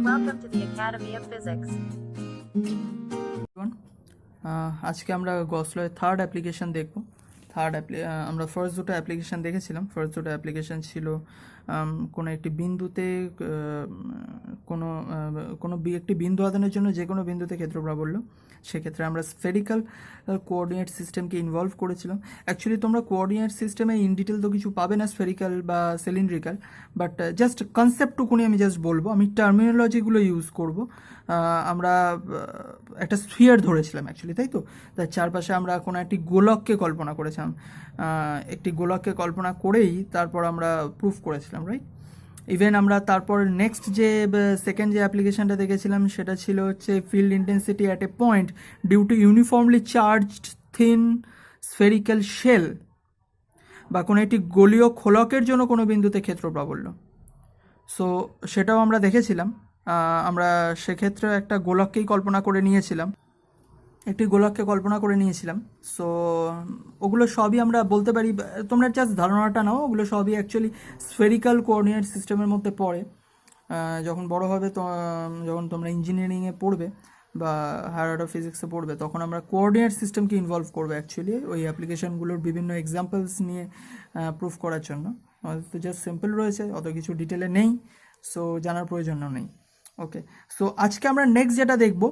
Welcome to the Academy of Physics. আজকে আমরা গসলয়ের third application দেখব। আমরা ফার্স্ট দুটো অ্যাপ্লিকেশন দেখেছিলাম। ফার্স্ট দুটো অ্যাপ্লিকেশন ছিল কোনো একটি বিন্দুতে একটি বিন্দু আদানের জন্য যে কোনো বিন্দুতে ক্ষেত্র প্রাবল্য। সেক্ষেত্রে আমরা স্ফেরিক্যাল কোঅর্ডিনেট সিস্টেমকে ইনভলভ করেছিলাম। অ্যাকচুয়ালি তোমরা কোঅর্ডিনেট সিস্টেমে ইন ডিটেল তো কিছু পাবে না স্ফেরিক্যাল বা সিলিন্ড্রিক্যাল, বাট জাস্ট কনসেপ্টটুকুনি আমি জাস্ট বলবো, আমি টার্মিনোলজিগুলো ইউজ করব। আমরা একটা স্ফিয়ার ধরেছিলাম অ্যাকচুয়ালি, তাই তো? তার চারপাশে আমরা কোনো একটি গোলককে কল্পনা করেছিলাম। একটি গোলককে কল্পনা করেই তারপর আমরা প্রুফ করেছিলাম, রাইট? ইভেন আমরা তারপর নেক্সট যে সেকেন্ড যে অ্যাপ্লিকেশনটা দেখেছিলাম সেটা ছিল হচ্ছে field intensity at a point due to uniformly charged thin spherical shell, বা কোনো একটি গোলীয় খোলকের জন্য কোনো বিন্দুতে ক্ষেত্র প্রাবল্য। সো সেটাও আমরা দেখেছিলাম। আমরা সেক্ষেত্রে একটা গোলককেই কল্পনা করে নিয়েছিলাম, সো ওগুলো সবই আমরা বলতে পারি, তোমরা জাস্ট ধারণাটা নাও, ওগুলো সবই অ্যাকচুয়ালি স্ফেরিক্যাল কোঅর্ডিনেট সিস্টেমের মধ্যে পড়ে। যখন বড় হবে যখন তোমরা ইঞ্জিনিয়ারিংয়ে পড়বে বা হায়ার অর্ডার ফিজিক্সে পড়বে, তখন আমরা কোঅর্ডিনেট সিস্টেমকে ইনভলভ করবো অ্যাকচুয়ালি ওই অ্যাপ্লিকেশনগুলোর বিভিন্ন এক্সাম্পলস নিয়ে প্রুফ করার জন্য। আমাদের তো জাস্ট সিম্পল রয়েছে, অত কিছু ডিটেলে নেই, সো জানার প্রয়োজনও নেই। ওকে, সো আজকে আমরা নেক্সট যেটা দেখব,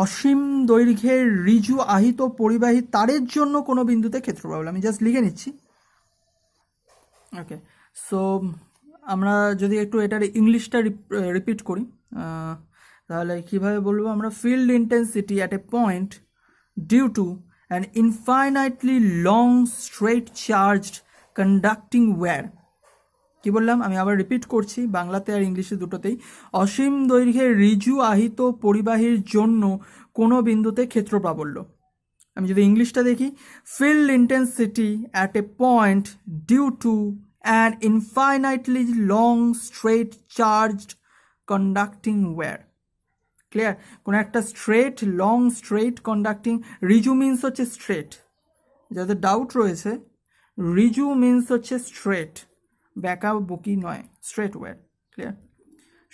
অসীম দৈর্ঘ্যের ঋজু আহিত পরিবাহী তারের জন্য কোনো বিন্দুতে ক্ষেত্র প্রাবল্য। আমি জাস্ট লিখে নিচ্ছি। ওকে, সো আমরা যদি একটু এটার ইংলিশটা রিপিট করি তাহলে কীভাবে বলবো আমরা? Field intensity at a point due to an infinitely long straight charged conducting wire. কি বললাম? আমি আবার রিপিট করছি, বাংলাতে আর ইংলিশে দুটোতেই। অসীম দৈর্ঘ্যের ঋজু আহিত পরিবাহীর জন্য কোনো বিন্দুতে ক্ষেত্র প্রাবল্য। আমি যদি ইংলিশটা দেখি, field intensity at a point due to an infinitely long straight charged conducting wire. Clear? কোনো একটা লং স্ট্রেট কন্ডাক্টিং, ঋজু মিন্স হচ্ছে স্ট্রেট, যাদের ডাউট রয়েছে, ঋজু মিন্স হচ্ছে স্ট্রেট, ব্যাকা বকি নয়, স্ট্রেট ওয়্যার। ক্লিয়ার?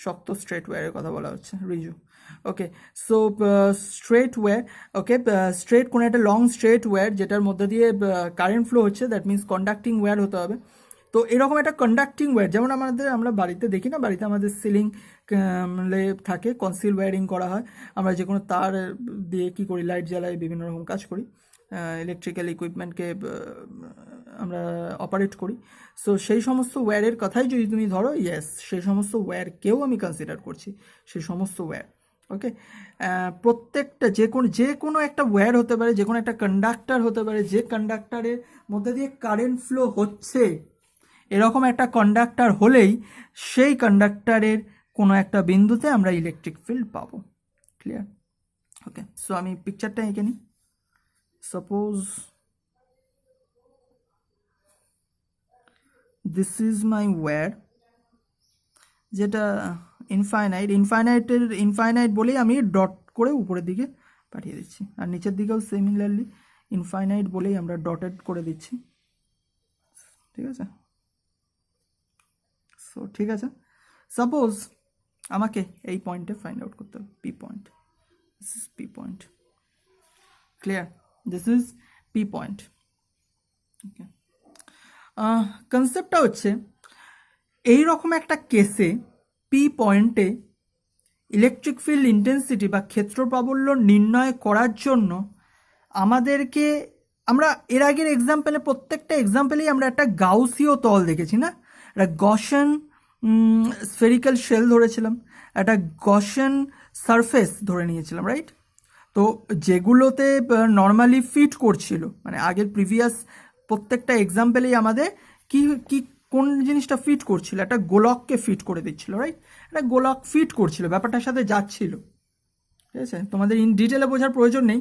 শক্ত স্ট্রেট ওয়্যারের কথা বলা হচ্ছে, রিজু। Okay, so straight wire, okay, straight কোনো একটা লং স্ট্রেট ওয়্যার যেটার মধ্যে দিয়ে কারেন্ট ফ্লো হচ্ছে, দ্যাট মিনস কন্ডাক্টিং ওয়্যার হতে হবে। তো এরকম একটা কন্ডাক্টিং ওয়্যার, যেমন আমরা বাড়িতে দেখি না, বাড়িতে আমাদের সিলিং থাকে, কনসিল ওয়্যারিং করা হয়, আমরা যে কোনো তার দিয়ে কী করি, লাইট জ্বালাই, বিভিন্ন রকম কাজ করি, ইলেকট্রিক্যাল ইকুইপমেন্টকে আমরা অপারেট করি। সো সেই সমস্ত ওয়্যারের কথাই যদি তুমি ধরো, ইয়েস, সেই সমস্ত ওয়্যারকেও আমি কনসিডার করছি, সেই সমস্ত ওয়্যার। ওকে, প্রত্যেকটা যে কোনো একটা ওয়্যার হতে পারে, যে কোনো একটা কন্ডাক্টর হতে পারে, যে কন্ডাক্টরের মধ্যে দিয়ে কারেন্ট ফ্লো হচ্ছে, এরকম একটা কন্ডাক্টর হলেই সেই কন্ডাক্টরের কোনো একটা বিন্দুতে আমরা ইলেকট্রিক ফিল্ড পাবো। ক্লিয়ার? ওকে, সো আমি পিকচারটা এঁকে নিই। Suppose this is my wire, যেটা ইনফাইনাইট বলেই আমি ডট করে উপরের দিকে পাঠিয়ে দিচ্ছি, আর নিচের দিকেও সিমিলারলি ইনফাইনাইট বলেই আমরা ডটেড করে দিচ্ছি। ঠিক আছে? সো ঠিক আছে, সাপোজ আমাকে এই পয়েন্টে ফাইন্ড আউট করতে হবে, P point. This is P point. Clear? This is P point. Okay, কনসেপ্টটা হচ্ছে এইরকম একটা কেসে পি পয়েন্টে ইলেকট্রিক ফিল্ড ইন্টেন্সিটি বা ক্ষেত্র প্রাবল্য নির্ণয় করার জন্য আমরা এর আগের এক্সাম্পলে, প্রত্যেকটা এক্সাম্পলেই আমরা একটা গাউসীয় তল দেখেছি না, একটা গসেন স্ফেরিক্যাল শেল ধরেছিলাম, একটা গসেন সারফেস ধরে নিয়েছিলাম, রাইট? তো যেগুলোতে নর্মালি ফিট করছিল, মানে আগের প্রিভিয়াস প্রত্যেকটা এক্সাম্পলেই আমাদের কোন জিনিসটা ফিট করছিল, একটা গোলককে ফিট করে দিচ্ছিল, রাইট? একটা গোলক ফিট করছিল, ব্যাপারটার সাথে যাচ্ছিল। ঠিক আছে? তোমাদের ইন ডিটেলে বোঝার প্রয়োজন নেই,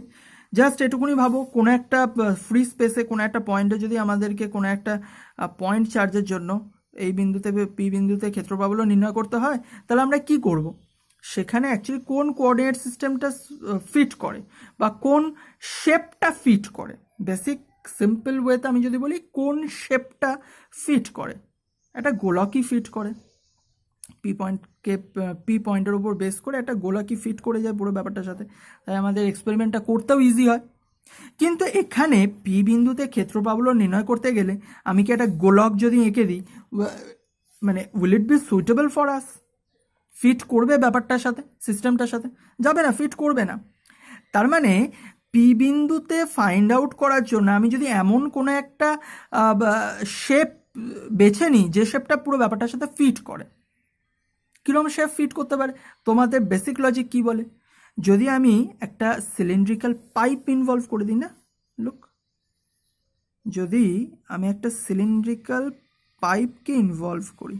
জাস্ট এটুকুনি ভাবো, কোনো একটা ফ্রি স্পেসে কোনো একটা পয়েন্টে যদি আমাদেরকে কোনো একটা পয়েন্ট চার্জের জন্য এই বিন্দুতে, পি বিন্দুতে ক্ষেত্র প্রাবল্য নির্ণয় করতে হয়, তাহলে আমরা কি করব? সেখানে অ্যাকচুয়ালি কোন কোঅর্ডিনেট সিস্টেমটা ফিট করে বা কোন শেপটা ফিট করে, বেসিক সিম্পল ওয়েতে আমি যদি বলি, কোন শেপটা ফিট করে, একটা গোলকই ফিট করে। পি পয়েন্টের উপর বেস করে একটা গোলাকি ফিট করে যায় পুরো ব্যাপারটার সাথে, তাই আমাদের এক্সপেরিমেন্টটা করতেও ইজি হয়। কিন্তু এখানে পি বিন্দুতে ক্ষেত্রপ্রাবল্য নির্ণয় করতে গেলে আমি কি একটা গোলক যদি এঁকে দিই, মানে will it be suitable for us? Fit করবে ব্যাপারটার সাথে, সিস্টেমটার সাথে? যাবে না, ফিট করবে না। তার মানে পি বিন্দুতে ফাইন্ড আউট করার জন্য আমি যদি এমন কোনো একটা শেপ বেছে নিই যে শেপটা পুরো ব্যাপারটার সাথে ফিট করে, কীরকম শেপ ফিট করতে পারে? তোমাদের বেসিক লজিক কি বলে? যদি আমি একটা সিলিন্ড্রিক্যাল পাইপ ইনভলভ করে দিই না, লুক, যদি আমি একটা সিলিন্ড্রিক্যাল পাইপকে ইনভলভ করি,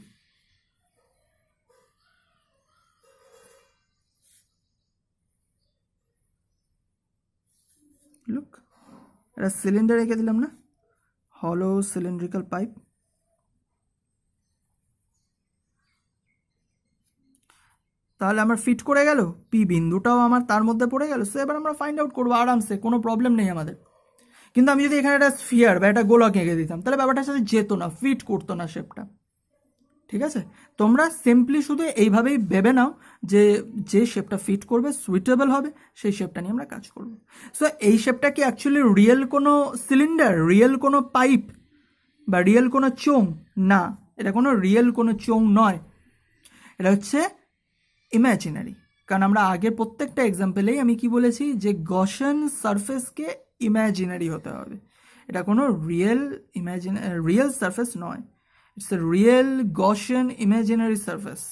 লুক, একটা সিলিন্ডার রেখে দিলাম না, হলো সিলিন্ড্রিক্যাল পাইপ, তাহলে আমার ফিট করে গেল, পি বিন্দুটাও আমার তার মধ্যে পড়ে গেল। সো এবার আমরা ফাইন্ড আউট করবো আরামসে, কোনো প্রবলেম নেই আমাদের। কিন্তু আমি যদি এখানে একটা স্ফিয়ার বা একটা গোলক এঁকে দিতাম, তাহলে ব্যাপারটার সাথে যেত না, ফিট করতো না শেপটা। ঠিক আছে, তোমরা সিম্পলি শুধু এইভাবেই ভেবে নাও যে যে শেপটা ফিট করবে, সুইটেবল হবে, সেই শেপটা নিয়ে আমরা কাজ করব। সো এই শেপটা কি অ্যাকচুয়ালি রিয়েল কোনো সিলিন্ডার, রিয়েল কোনো পাইপ বা রিয়েল কোনো চোং? না, এটা কোনো রিয়েল কোনো চোং নয়, এটা হচ্ছে ইমাজিনারি। কারণ আমরা আগে প্রত্যেকটা এক্সাম্পলেই আমি কি বলেছি, যে গসন সারফেসকে ইমাজিনারি হতে হবে, এটা কোনো রিয়েল সারফেস নয়। It's a real Gaussian imaginary surface,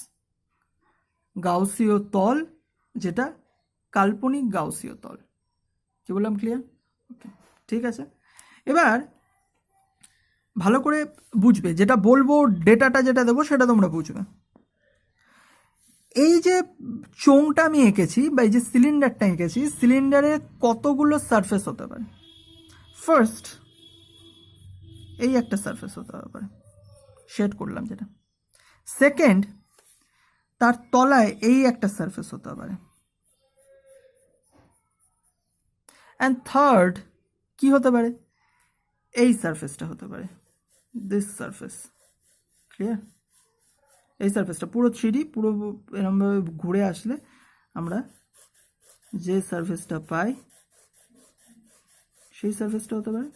গাউসীয় তল, যেটা কাল্পনিক গাউসীয় তল। কি বললাম, ক্লিয়ার? ওকে, ঠিক আছে। এবার ভালো করে বুঝবে, যেটা বলবো, ডেটাটা যেটা দেবো সেটা তোমরা বুঝবে। এই যে চোংটা আমি এঁকেছি বা এই যে সিলিন্ডারটা এঁকেছি, সিলিন্ডারে কতগুলো সারফেস হতে পারে? ফার্স্ট, এই একটা সারফেস হতে পারে, শেড করলাম যেটা। সেকেন্ড, তার তলায় এই একটা সারফেস হতে পারে। অ্যান্ড থার্ড কি হতে পারে? এই সারফেসটা হতে পারে, দিস সারফেস। ক্লিয়ার? এই সারফেসটা পুরো 3D, পুরো এরকমভাবে ঘুরে আসলে আমরা যে সারফেসটা পাই সেই সারফেসটা হতে পারে,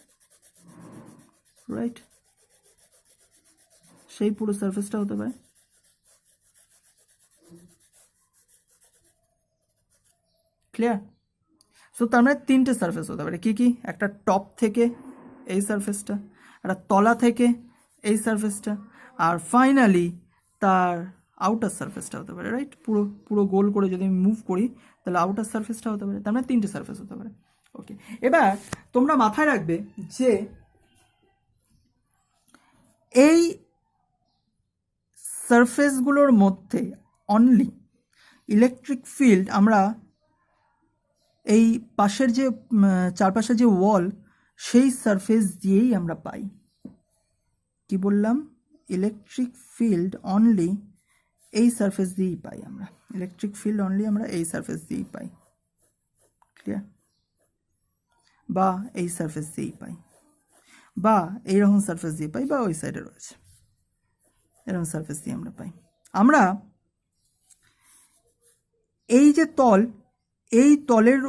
রাইট? সেই পুরো সারফেসটা হতে পারে। ক্লিয়ার? সো তার মানে 3টে সারফেস হতে পারে। কি কি? একটা টপ থেকে এই সারফেসটা, একটা তলা থেকে এই সারফেসটা, আর ফাইনালি তার আউটার সারফেসটা হতে পারে, রাইট? পুরো পুরো গোল করে যদি আমি মুভ করি, তাহলে আউটার সারফেসটা হতে পারে। তার মানে 3টে সারফেস হতে পারে। ওকে, এবার তোমরা মাথায় রাখবে যে এই সারফেসগুলোর মধ্যে অনলি ইলেকট্রিক ফিল্ড আমরা এই পাশের যে চারপাশের যে ওয়াল, সেই সারফেস দিয়েই আমরা পাই। কি বললাম? ইলেকট্রিক ফিল্ড অনলি এই সারফেস দিয়েই পাই আমরা। ইলেকট্রিক ফিল্ড অনলি আমরা এই সারফেস দিয়েই পাই। ক্লিয়ার? বা এই সারফেস দিয়েই পাই, বা এইরকম সারফেস দিয়ে পাই, বা ওই সাইডে রয়েছে এরকম সারফেস দিয়ে আমরা পাই। আমরা এই যে তল, এই তলের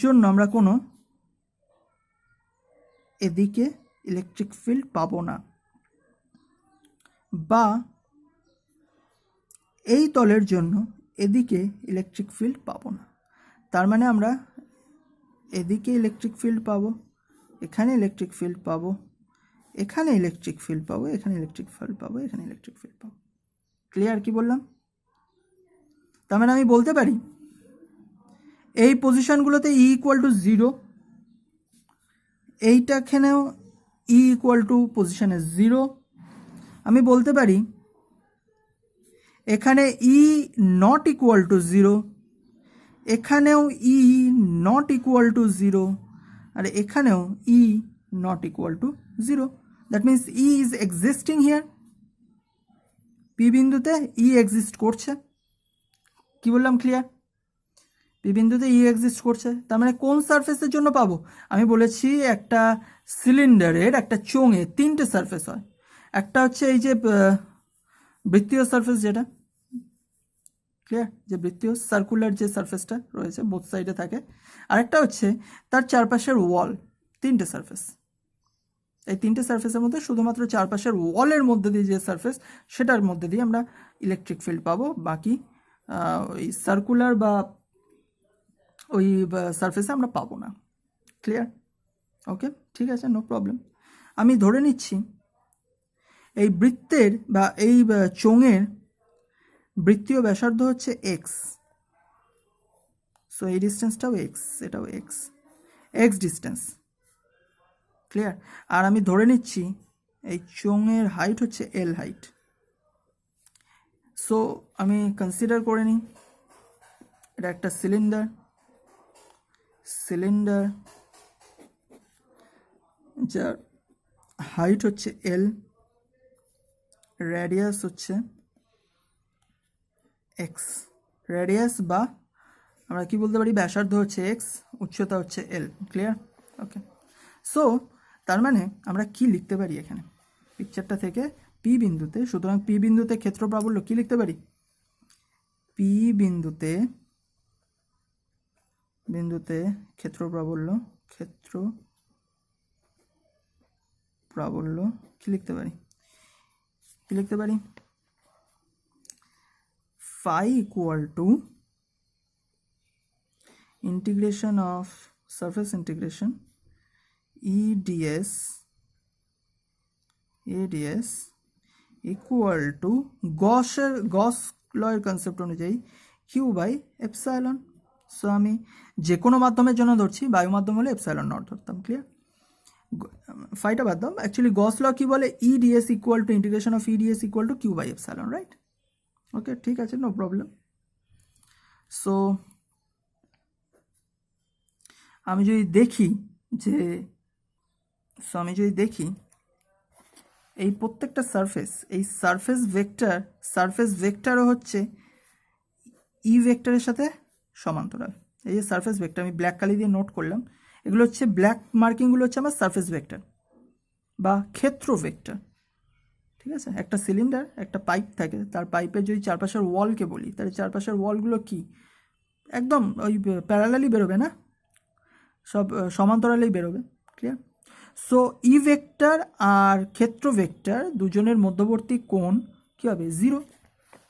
জন্য আমরা কোনো এদিকে ইলেকট্রিক ফিল্ড পাবো না, বা এই তলের জন্য এদিকে ইলেকট্রিক ফিল্ড পাবো না। তার মানে আমরা এদিকে ইলেকট্রিক ফিল্ড পাবো, এখানে ইলেকট্রিক ফিল্ড পাবো, এখানে ইলেকট্রিক ফিল্ড পাবো, এখানে ইলেকট্রিক ফিল্ড পাবো, এখানে ইলেকট্রিক ফিল্ড পাবো। ক্লিয়ার? কি বললাম? তার মানে আমি বলতে পারি এই পজিশনগুলোতে ই ইকুয়াল টু 0, এইটাখানেও ই ইকুয়াল টু পজিশনে 0। আমি বলতে পারি এখানে ই নট ইকুয়াল টু 0, এখানেও ই নট ইকুয়াল টু 0, আর এখানেও E not equal to 0। That means E is existing here. P বিন্দুতে ই এক্সিস্ট করছে। কি বললাম? ক্লিয়ার? পি বিন্দুতে ই এক্সিস্ট করছে। তার মানে কোন সারফেসের জন্য পাবো? আমি বলেছি একটা সিলিন্ডারের একটা চোঙে 3টে সারফেস হয়। একটা হচ্ছে এই যে বৃত্তীয় সারফেস, যেটা ক্লিয়ার, যে বৃত্তীয় সার্কুলার যে সারফেসটা রয়েছে বোথ সাইডে থাকে। আরেকটা হচ্ছে তার চারপাশের ওয়াল, তিনটে সারফেস। এই তিনটে সারফেসের মধ্যে শুধুমাত্র চারপাশের ওয়ালের মধ্যে দিয়ে যে সারফেস, সেটার মধ্যে দিয়ে আমরা ইলেকট্রিক ফিল্ড পাবো, বাকি ওই সার্কুলার বা ওই সারফেসে আমরা পাবো না। ক্লিয়ার? ওকে, ঠিক আছে, নো প্রবলেম। আমি ধরে নিচ্ছি এই বৃত্তের বা এই চোঙের বৃত্তীয় ব্যাসার্ধ হচ্ছে এক্স। সো এই ডিস্টেন্সটাও এক্স, এটাও এক্স, এক্স ডিস্টেন্স। ক্লিয়ার? আর আমি ধরে নিচ্ছি এই চোঙের হাইট হচ্ছে এল হাইট। সো আমি কনসিডার করে নিই এটা একটা সিলিন্ডার, যার হাইট হচ্ছে এল, রেডিয়াস হচ্ছে এক্স। রেডিয়াস বা আমরা কি বলতে পারি, ব্যাসার্ধ হচ্ছে এক্স, উচ্চতা হচ্ছে এল। ক্লিয়ার? ওকে, সো তার মানে আমরা কি লিখতে পারি এখানে পিকচারটা থেকে, পি বিন্দুতে, সুতরাং পি বিন্দুতে ক্ষেত্র প্রাবল্য কি লিখতে পারি, পি বিন্দুতে ক্ষেত্র প্রাবল্য কি লিখতে পারি, phi equal to integration of surface integration ADS equal to Gauss লয়ের কনসেপ্ট অনুযায়ী কিউ বাই এপসাইলন। সো আমি যে কোনো মাধ্যমের জন্য ধরছি, বায়ু মাধ্যম হলে এপসাইলন নট ধরতাম। ক্লিয়ার? ফাইটা বাদ দাও, অ্যাকচুয়ালি গস ল কি বলে, EDS equal to integration of EDS equal to Q by epsilon, right? Okay, ঠিক আছে, নো প্রবলেম। সো আমি যদি দেখি এই প্রত্যেকটা সারফেস, এই সারফেস ভেক্টরও হচ্ছে ই ভেক্টরের সাথে সমান্তরাল। এই যে সারফেস ভেক্টর আমি ব্ল্যাক কালি দিয়ে নোট করলাম, এগুলো হচ্ছে ব্ল্যাক মার্কিংগুলো হচ্ছে আমার সারফেস ভেক্টর বা ক্ষেত্র ভেক্টর। ঠিক আছে, একটা সিলিন্ডার, একটা পাইপ থাকে, তার পাইপের যদি চারপাশের ওয়ালকে বলি, তাহলে চারপাশের ওয়ালগুলো কি একদম ওই প্যারালালি বেরোবে না, সব সমান্তরালেই বেরোবে। ক্লিয়ার? সো ই ভেক্টর আর ক্ষেত্র ভেক্টর দুজনের মধ্যবর্তী কোণ কী হবে, জিরো।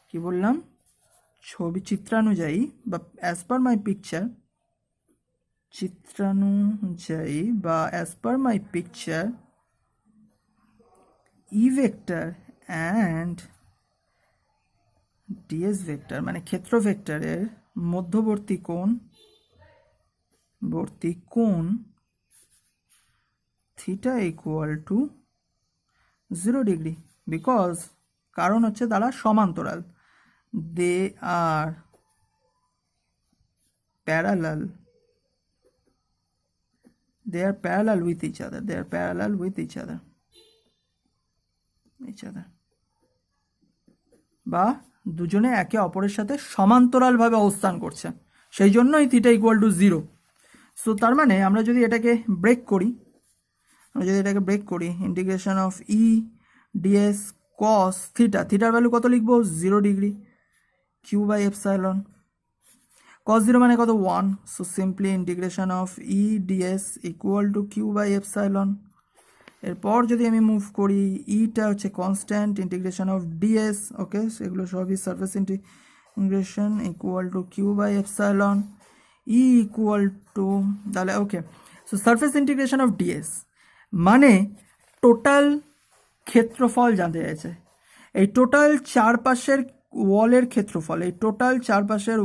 কি বললাম, চিত্রানুযায়ী বা as per my picture E vector and DS vector মানে ক্ষেত্র ভেক্টরের মধ্যবর্তী কোণ theta equal to 0 degree, because কারণ হচ্ছে তারা সমান্তরাল, দে are parallel with each other, বা দুজনে একে অপরের সাথে সমান্তরালভাবে অবস্থান করছে, সেই জন্যই থিটা ইকুয়াল টু 0। সো তার মানে আমরা যদি এটাকে ব্রেক করি, integration of E DS cos থিটার ভ্যালু কত লিখবো, 0 degree, Q by epsilon. cos 0 মানে কত, 1। So simply integration of E DS equal to Q by epsilon. এরপর যদি আমি মুভ করি, ইটা হচ্ছে constant, integration of DS, okay, সেগুলো সবই surface integration equal to Q by epsilon, E equal to, তাহলে okay, so surface integration of DS মানে টোটাল ক্ষেত্রফল জানতে চাইছে, এই টোটাল চারপাশের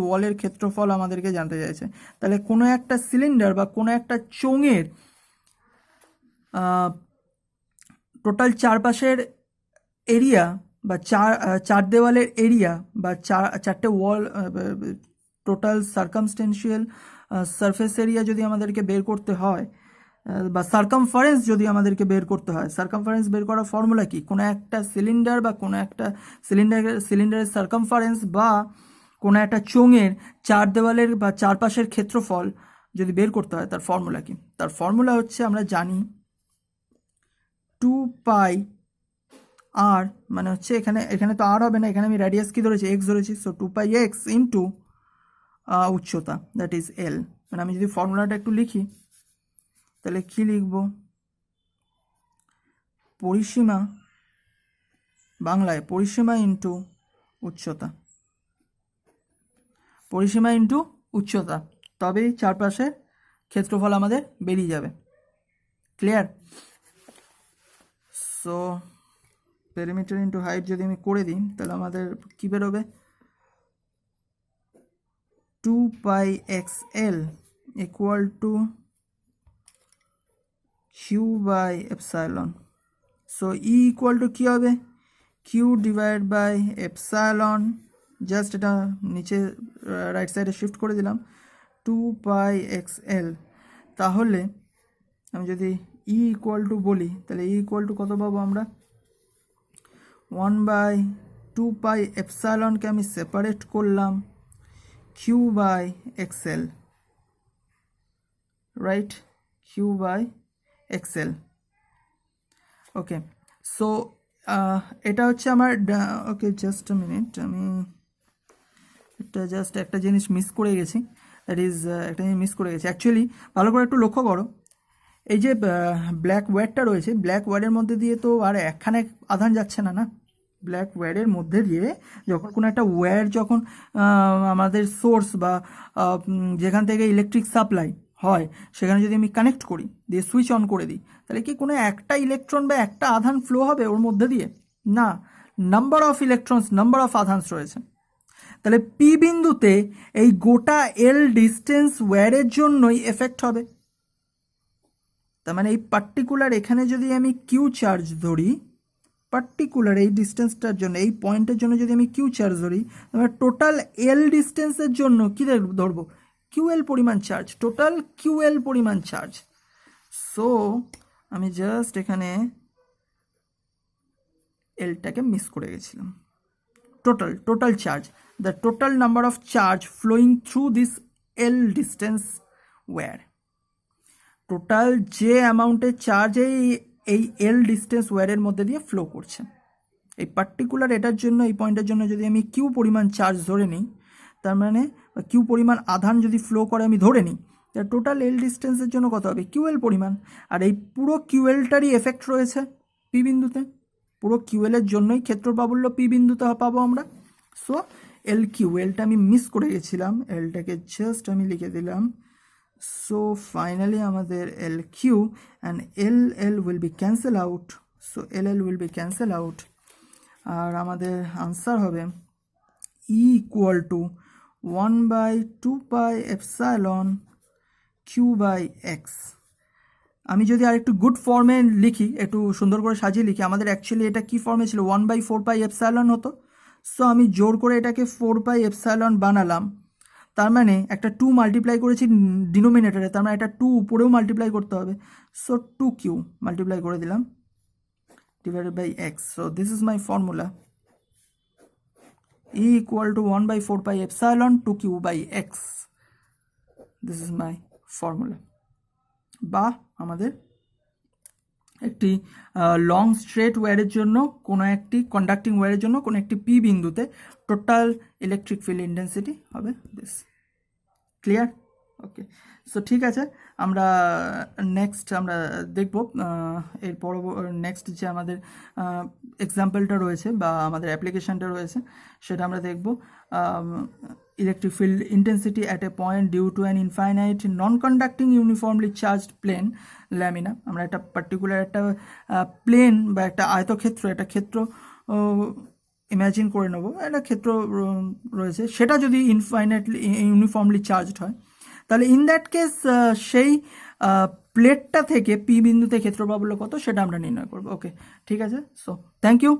ওয়ালের ক্ষেত্রফল আমাদেরকে জানতে চাইছে। তাহলে কোনো একটা সিলিন্ডার বা কোনো একটা চোঙের টোটাল চারপাশের এরিয়া বা চার দেওয়ালের এরিয়া বা চারটে ওয়াল, টোটাল সার্কামস্টেন্সিয়াল সারফেস এরিয়া যদি আমাদেরকে বের করতে হয়, বা সার্কামফারেন্স যদি আমাদেরকে বের করতে হয়, সার্কামফারেন্স বের করার ফর্মুলা কি, কোনো একটা সিলিন্ডার বা কোনো একটা সিলিন্ডারের সার্কামফারেন্স বা কোনো একটা চোঙের চার দেওয়ালের বা চারপাশের ক্ষেত্রফল যদি বের করতে হয়, তার ফর্মুলা কি? তার ফর্মুলা হচ্ছে, আমরা জানি 2 পাই আর মানে হচ্ছে এখানে এখানে তো আর হবে না, এখানে আমি রেডিয়াস কি ধরেছি, এক্স ধরেছি। সো 2πx ইন্টু উচ্চতা, দ্যাট ইজ এল। মানে আমি যদি ফর্মুলাটা একটু লিখি তাহলে কি লিখব, পরিসীমা, বাংলায় পরিসীমা ইন্টু উচ্চতা, পরিসীমা ইন্টু উচ্চতা, তবেই চারপাশের ক্ষেত্রফল আমাদের বেরিয়ে যাবে। Clear? So perimeter into height যদি আমি করে দিই তাহলে আমাদের কি বেরোবে, 2πxl equal to Q by epsilon. So E equal to কী হবে, Q divide by epsilon, just এটা নিচে রাইট সাইডে শিফট করে দিলাম, 2πxl। তাহলে আমি যদি ই ইকুয়াল টু বলি তাহলে ই ইকুয়াল টু কত পাবো আমরা, 1/2π কে আমি সেপারেট করলাম Q by X L, right, Q by X L. Okay, so এটা হচ্ছে আমার, ওকে জাস্ট আ মিনিট, আমি এটা জাস্ট একটা জিনিস মিস করে গেছি, দ্যাট ইজ একটা জিনিস মিস করে গেছি অ্যাকচুয়ালি। ভালো করে একটু লক্ষ্য করো, এই যে ব্ল্যাক ওয়্যারটা রয়েছে, ব্ল্যাক ওয়্যারের মধ্যে দিয়ে তো আর একখানে আধান যাচ্ছে না, না, ব্ল্যাক ওয়্যারের মধ্যে দিয়ে যখন কোনো একটা ওয়্যার যখন আমাদের সোর্স বা যেখান থেকে ইলেকট্রিক সাপ্লাই হয় সেখানে যদি আমি কানেক্ট করি, দিয়ে সুইচ অন করে দিই, তাহলে কি কোনো একটা ইলেকট্রন বা একটা আধান ফ্লো হবে ওর মধ্যে দিয়ে? না, number of electrons, number of আধানস রয়েছে। তাহলে পি বিন্দুতে এই গোটা এল ডিস্টেন্স ওয়্যারের জন্যই এফেক্ট হবে। তার মানে এই পার্টিকুলার এখানে যদি আমি কিউ চার্জ ধরি, পার্টিকুলার এই ডিস্টেন্সটার জন্য, এই পয়েন্টের জন্য যদি আমি কিউ চার্জ ধরি, তাহলে টোটাল এল ডিস্টেন্সের জন্য কী ধরবো, কিউএল পরিমাণ চার্জ, টোটাল কিউএল পরিমাণ চার্জ। সো আমি জাস্ট এখানে এলটাকে মিস করে গেছিলাম। Total charge, the total number of charge flowing through this L distance wire, total যে অ্যামাউন্টের চার্জ এই এল ডিস্টেন্স ওয়্যারের মধ্যে দিয়ে ফ্লো করছে, এই পার্টিকুলার এটার জন্য, এই পয়েন্টের জন্য যদি আমি কিউ পরিমাণ চার্জ ধরে নিই, তার মানে কিউ পরিমাণ আধান যদি ফ্লো করে আমি ধরে নিই, তার টোটাল এল ডিস্টেন্সের জন্য কত হবে, কিউএল পরিমাণ। আর এই পুরো কিউএলটারই এফেক্ট রয়েছে পি বিন্দুতে, পুরো কিউএলের জন্যই ক্ষেত্র প্রাবল্য পি বিন্দুতে পাবো আমরা। সো এল কিউ, এলটা আমি মিস করে গেছিলাম, এলটাকে জাস্ট আমি লিখে দিলাম। সো ফাইনালি আমাদের L Q and L will be cancel out, so L will be cancel out, আর আমাদের আনসার হবে E equal to 1/2π Q by X. আমি যদি আর একটু গুড ফর্মে লিখি, একটু সুন্দর করে সাজিয়ে লিখি, আমাদের অ্যাকচুয়ালি এটা কি ফর্মে ছিল, 1/4π হতো। সো আমি জোর করে এটাকে 4π বানালাম, তার মানে একটা 2 মাল্টিপ্লাই করেছি ডিনোমিনেটারে, তার মানে একটা 2 উপরেও মাল্টিপ্লাই করতে হবে। সো 2q মাল্টিপ্লাই করে দিলাম divided by x. So this is my formula, E equal to 1/4π 2q by x. This is my formula. বা আমাদের একটি লং স্ট্রেট ওয়্যারের জন্য, কোনো একটি কন্ডাক্টিং ওয়্যারের জন্য কোনো একটি পি বিন্দুতে টোটাল ইলেকট্রিক ফিল্ড ইন্টেন্সিটি হবে দিস। ক্লিয়ার? ওকে, সো ঠিক আছে, আমরা নেক্সট আমরা দেখব এর নেক্সট যে আমাদের এক্সাম্পলটা রয়েছে বা আমাদের অ্যাপ্লিকেশানটা রয়েছে সেটা আমরা দেখব, electric field intensity at a point due to an infinite non conducting uniformly charged plane lamina. আমরা একটা পার্টিকুলার একটা প্লেন বা একটা আয়তক্ষেত্র, একটা ক্ষেত্র ইমাজিন করে নেব, একটা ক্ষেত্র রয়েছে, সেটা যদি ইনফাইনাইটলি ইউনিফর্মলি চার্জড হয়, তাহলে ইন দ্যাট কেস সেই প্লেটটা থেকে পি বিন্দুতে ক্ষেত্র প্রাবল্য কত সেটা আমরা নির্ণয় করব। ওকে, ঠিক আছে, সো থ্যাংক ইউ।